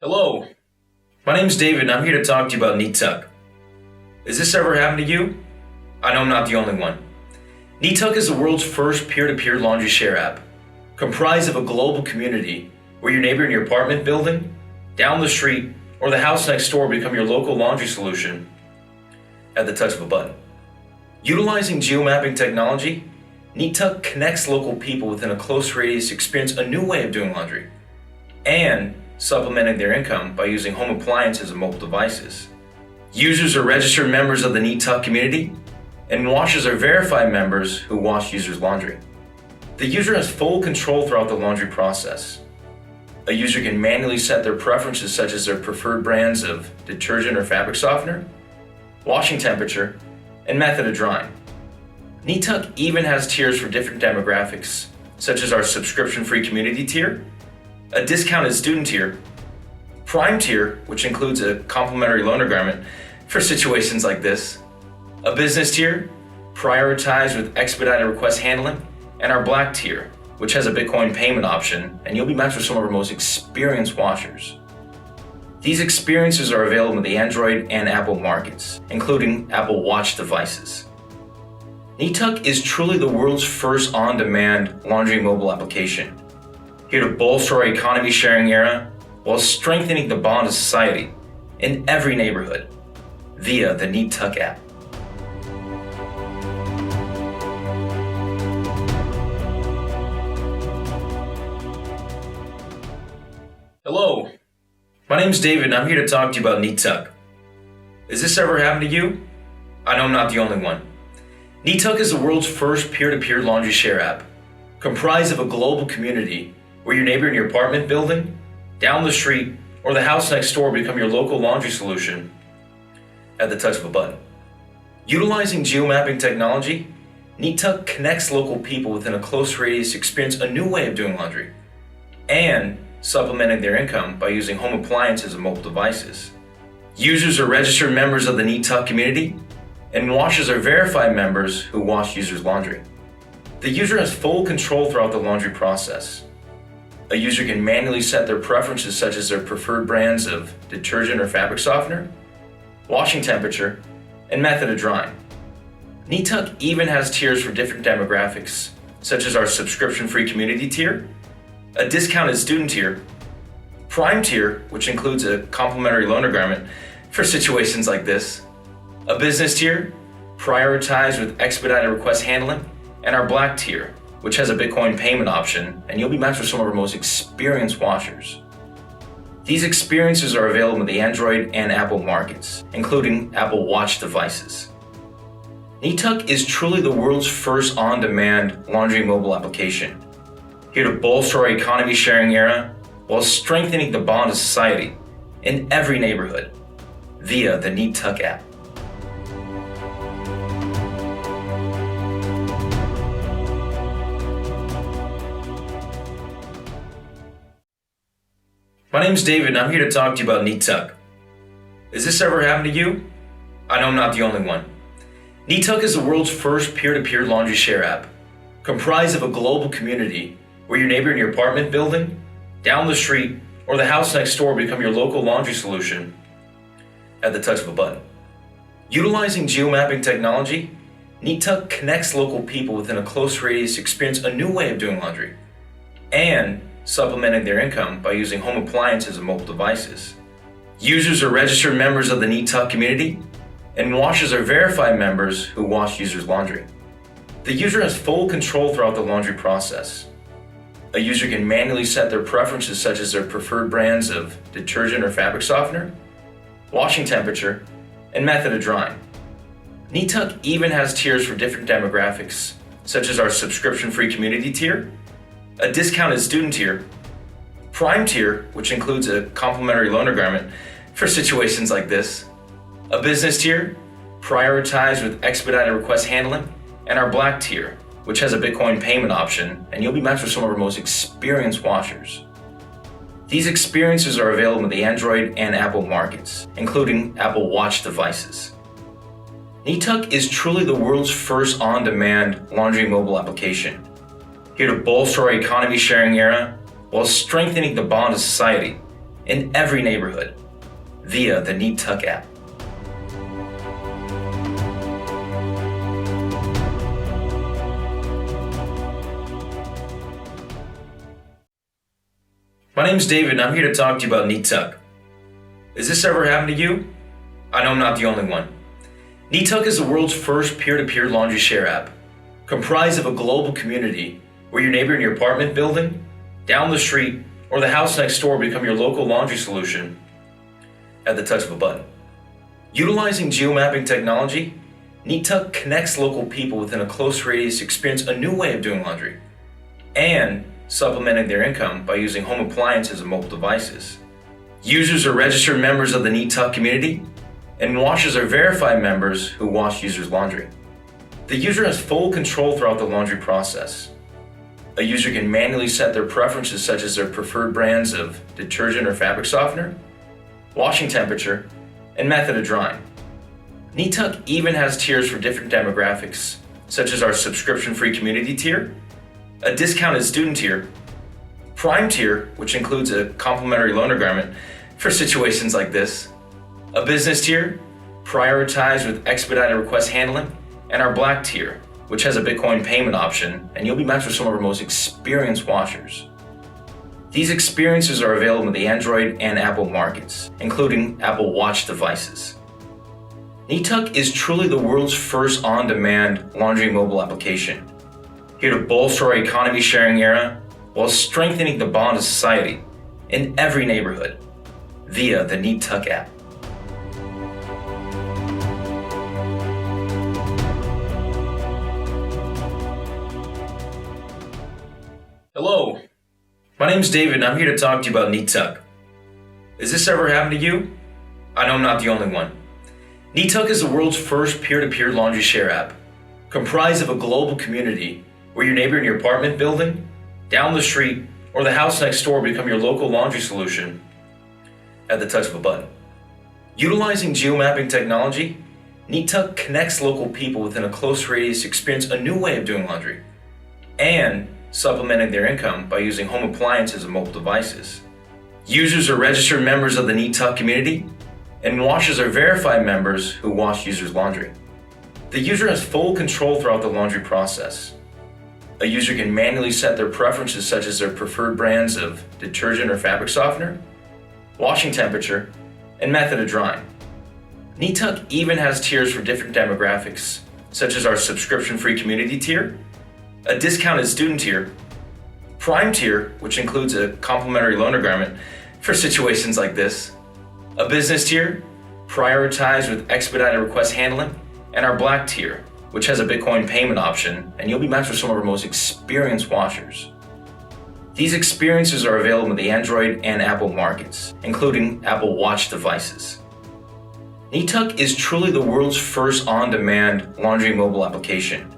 Hello, my name's David and I'm here to talk to you about Neattuck. Has this ever happened to you? I know I'm not the only one. Neattuck is the world's first peer-to-peer laundry share app, comprised of a global community where your neighbor in your apartment building, down the street, or the house next door become your local laundry solution at the touch of a button. Utilizing geomapping technology, Neattuck connects local people within a close radius to experience a new way of doing laundry and supplementing their income by using home appliances and mobile devices. Users are registered members of the Neattuck community, and washers are verified members who wash users' laundry. The user has full control throughout the laundry process. A user can manually set their preferences such as their preferred brands of detergent or fabric softener, washing temperature, and method of drying. Neattuck even has tiers for different demographics, such as our subscription-free community tier, a discounted student tier, Prime tier, which includes a complimentary loaner garment for situations like this, a business tier, prioritized with expedited request handling, and our Black tier, which has a Bitcoin payment option, and you'll be matched with some of our most experienced washers. These experiences are available in the Android and Apple markets, including Apple Watch devices. Neattuck is truly the world's first on-demand laundry mobile application, here to bolster our economy sharing era while strengthening the bond of society in every neighborhood via the Neattuck app. Hello, my name's David and I'm here to talk to you about Neattuck. Has this ever happened to you? I know I'm not the only one. Neattuck is the world's first peer-to-peer laundry share app, comprised of a global community where your neighbor in your apartment building, down the street, or the house next door become your local laundry solution at the touch of a button. Utilizing geomapping technology, Neattuck connects local people within a close radius to experience a new way of doing laundry and supplementing their income by using home appliances and mobile devices. Users are registered members of the Neattuck community, and washers are verified members who wash users' laundry. The user has full control throughout the laundry process. A user can manually set their preferences such as their preferred brands of detergent or fabric softener, washing temperature, and method of drying. Neattuck even has tiers for different demographics, such as our subscription-free community tier, a discounted student tier, Prime tier, which includes a complimentary loaner garment for situations like this, a business tier, prioritized with expedited request handling, and our Black tier, which has a Bitcoin payment option, and you'll be matched with some of our most experienced washers. These experiences are available in the Android and Apple markets, including Apple Watch devices. Neattuck is truly the world's first on-demand laundry mobile application, here to bolster our economy sharing era while strengthening the bond of society in every neighborhood via the Neattuck app. My name's David and I'm here to talk to you about Neattuck. Has this ever happened to you? I know I'm not the only one. Neattuck is the world's first peer-to-peer laundry share app, comprised of a global community where your neighbor in your apartment building, down the street, or the house next door become your local laundry solution at the touch of a button. Utilizing geomapping technology, Neattuck connects local people within a close radius to experience a new way of doing laundry and supplementing their income by using home appliances and mobile devices. Users are registered members of the Neattuck community, and washers are verified members who wash users' laundry. The user has full control throughout the laundry process. A user can manually set their preferences such as their preferred brands of detergent or fabric softener, washing temperature, and method of drying. Neattuck even has tiers for different demographics, such as our subscription-free community tier, a discounted student tier, Prime tier, which includes a complimentary loaner garment for situations like this, a business tier, prioritized with expedited request handling, and our Black tier, which has a Bitcoin payment option, and you'll be matched with some of our most experienced washers. These experiences are available in the Android and Apple markets, including Apple Watch devices. Neattuck is truly the world's first on-demand laundry mobile application, here to bolster our economy sharing era while strengthening the bond of society in every neighborhood via the Neattuck app. My name's David and I'm here to talk to you about Neattuck. Has this ever happened to you? I know I'm not the only one. Neattuck is the world's first peer-to-peer laundry share app, comprised of a global community where your neighbor in your apartment building, down the street, or the house next door become your local laundry solution at the touch of a button. Utilizing geomapping technology, Neattuck connects local people within a close radius to experience a new way of doing laundry and supplementing their income by using home appliances and mobile devices. Users are registered members of the Neattuck community, and washers are verified members who wash users' laundry. The user has full control throughout the laundry process. A user can manually set their preferences such as their preferred brands of detergent or fabric softener, washing temperature, and method of drying. Neattuck even has tiers for different demographics, such as our subscription-free community tier, a discounted student tier, Prime tier, which includes a complimentary loaner garment for situations like this, a business tier, prioritized with expedited request handling, and our Black tier, which has a Bitcoin payment option, and you'll be matched with some of our most experienced washers. These experiences are available in the Android and Apple markets, including Apple Watch devices. Neattuck is truly the world's first on-demand laundry mobile application, here to bolster our economy sharing era while strengthening the bond of society in every neighborhood via the Neattuck app. Hello, my name's David and I'm here to talk to you about Neattuck. Has this ever happened to you? I know I'm not the only one. Neattuck is the world's first peer-to-peer laundry share app, comprised of a global community where your neighbor in your apartment building, down the street, or the house next door become your local laundry solution at the touch of a button. Utilizing geomapping technology, Neattuck connects local people within a close radius to experience a new way of doing laundry and supplementing their income by using home appliances and mobile devices. Users are registered members of the Neattuck community, and washers are verified members who wash users' laundry. The user has full control throughout the laundry process. A user can manually set their preferences such as their preferred brands of detergent or fabric softener, washing temperature, and method of drying. Neattuck even has tiers for different demographics, such as our subscription-free community tier, a discounted student tier, Prime tier, which includes a complimentary loaner garment for situations like this, a business tier, prioritized with expedited request handling, and our Black tier, which has a Bitcoin payment option, and you'll be matched with some of our most experienced washers. These experiences are available in the Android and Apple markets, including Apple Watch devices. Neattuck is truly the world's first on-demand laundry mobile application,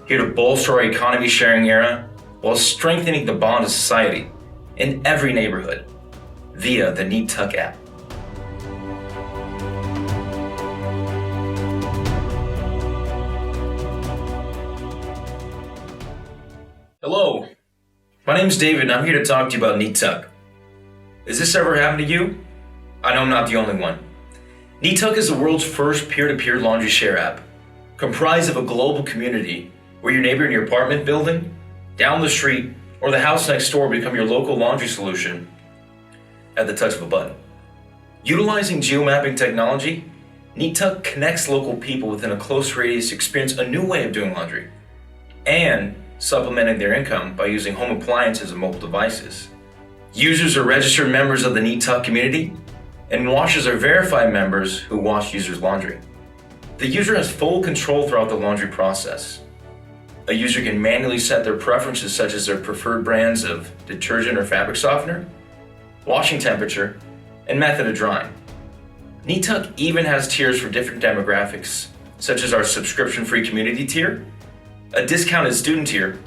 here to bolster our economy sharing era while strengthening the bond of society in every neighborhood via the Neattuck app. Hello, my name's David and I'm here to talk to you about Neattuck. Has this ever happened to you? I know I'm not the only one. Neattuck is the world's first peer-to-peer laundry share app, comprised of a global community where your neighbor in your apartment building, down the street, or the house next door become your local laundry solution at the touch of a button. Utilizing geomapping technology, Neattuck connects local people within a close radius to experience a new way of doing laundry and supplementing their income by using home appliances and mobile devices. Users are registered members of the Neattuck community, and washers are verified members who wash users' laundry. The user has full control throughout the laundry process. A user can manually set their preferences such as their preferred brands of detergent or fabric softener, washing temperature, and method of drying. Neattuck even has tiers for different demographics, such as our subscription-free community tier, a discounted student tier,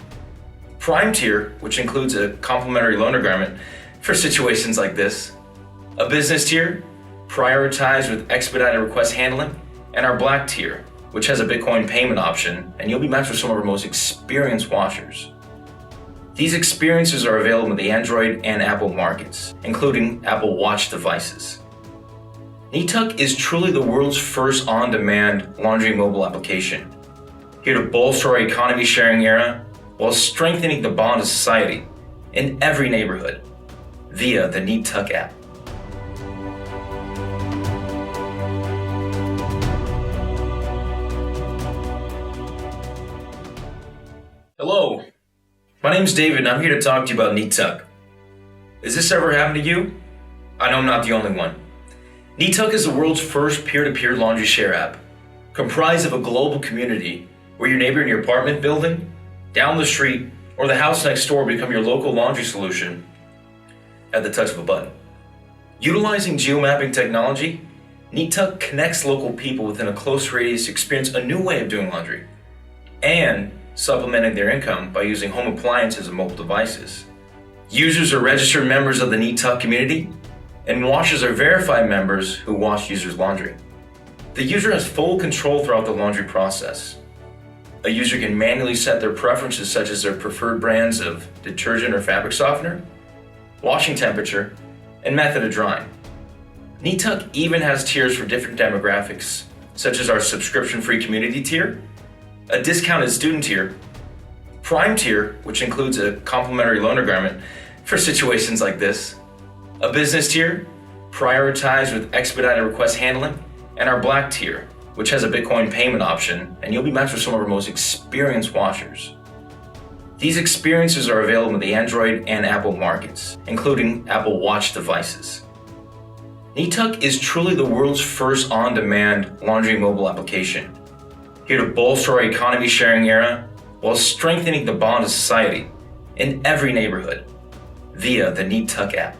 Prime tier, which includes a complimentary loaner garment for situations like this, a business tier, prioritized with expedited request handling, and our Black tier, which has a Bitcoin payment option, and you'll be matched with some of our most experienced washers. These experiences are available in the Android and Apple markets, including Apple Watch devices. Neattuck is truly the world's first on-demand laundry mobile application, here to bolster our economy sharing era while strengthening the bond of society in every neighborhood via the Neattuck app. Hello, my name's David and I'm here to talk to you about Neattuck. Has this ever happened to you? I know I'm not the only one. Neattuck is the world's first peer-to-peer laundry share app, comprised of a global community where your neighbor in your apartment building, down the street, or the house next door become your local laundry solution at the touch of a button. Utilizing geomapping technology, Neattuck connects local people within a close radius to experience a new way of doing laundry and supplementing their income by using home appliances and mobile devices. Users are registered members of the Neattuck community, and washers are verified members who wash users' laundry. The user has full control throughout the laundry process. A user can manually set their preferences such as their preferred brands of detergent or fabric softener, washing temperature, and method of drying. Neattuck even has tiers for different demographics, such as our subscription-free community tier, a discounted student tier, Prime tier, which includes a complimentary loaner garment for situations like this, a business tier, prioritized with expedited request handling, and our Black tier, which has a Bitcoin payment option, and you'll be matched with some of our most experienced washers. These experiences are available in the Android and Apple markets, including Apple Watch devices. Neattuck is truly the world's first on-demand laundry mobile application, here to bolster our economy sharing era while strengthening the bond of society in every neighborhood via the Neattuck app.